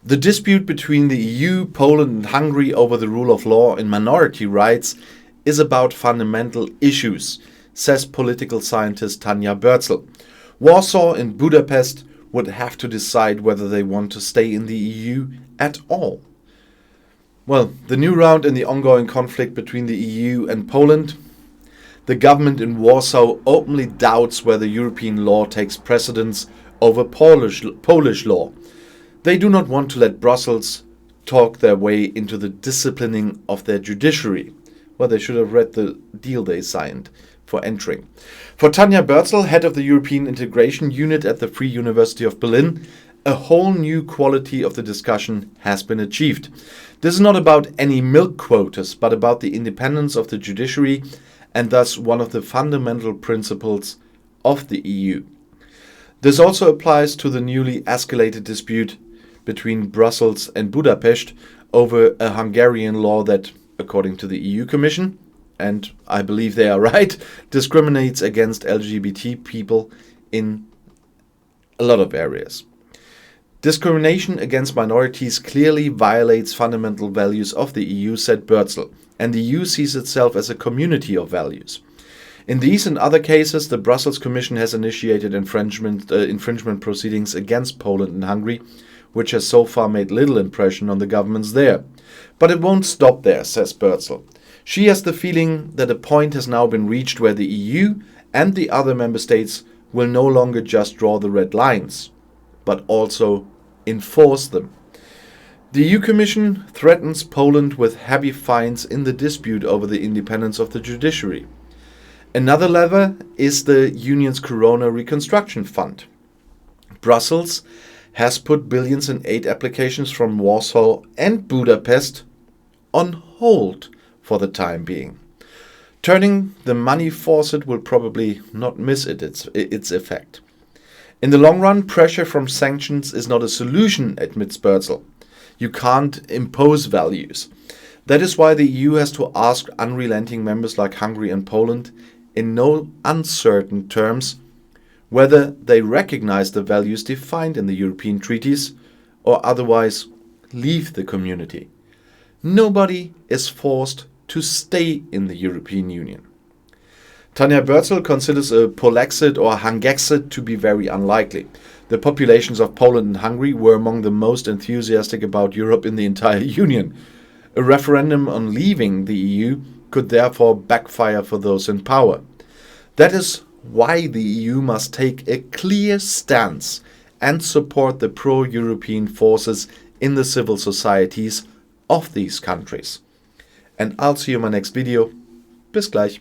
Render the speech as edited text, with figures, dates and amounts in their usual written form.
The dispute between the EU, Poland and Hungary over the rule of law and minority rights is about fundamental issues, says political scientist Tanja Börzel. Warsaw and Budapest would have to decide whether they want to stay in the EU at all. Well, the new round in the ongoing conflict between the EU and Poland. The government in Warsaw openly doubts whether European law takes precedence over Polish law. They do not want to let Brussels talk their way into the disciplining of their judiciary. Well, they should have read the deal they signed for entering. For Tanja Börzel, head of the European Integration Unit at the Free University of Berlin, a whole new quality of the discussion has been achieved. This is not about any milk quotas, but about the independence of the judiciary and thus one of the fundamental principles of the EU. This also applies to the newly escalated dispute between Brussels and Budapest over a Hungarian law that, according to the EU Commission, and I believe they are right, discriminates against LGBT people in a lot of areas. Discrimination against minorities clearly violates fundamental values of the EU, said Börzel, and the EU sees itself as a community of values. In these and other cases, the Brussels Commission has initiated infringement proceedings against Poland and Hungary, which has so far made little impression on the governments there. But it won't stop there, says Börzel. She has the feeling that a point has now been reached where the EU and the other member states will no longer just draw the red lines, but also enforce them. The EU Commission threatens Poland with heavy fines in the dispute over the independence of the judiciary. Another lever is the Union's Corona Reconstruction Fund. Brussels has put billions in aid applications from Warsaw and Budapest on hold for the time being. Turning the money faucet will probably not miss its effect. In the long run, pressure from sanctions is not a solution, admits Börzel. You can't impose values. That is why the EU has to ask unrelenting members like Hungary and Poland, in no uncertain terms, whether they recognize the values defined in the European treaties or otherwise leave the community. Nobody is forced to stay in the European Union. Tanja Börzel considers a Polexit or Hungexit to be very unlikely. The populations of Poland and Hungary were among the most enthusiastic about Europe in the entire Union. A referendum on leaving the EU could therefore backfire for those in power. That is why the EU must take a clear stance and support the pro-European forces in the civil societies of these countries. And I'll see you in my next video. Bis gleich.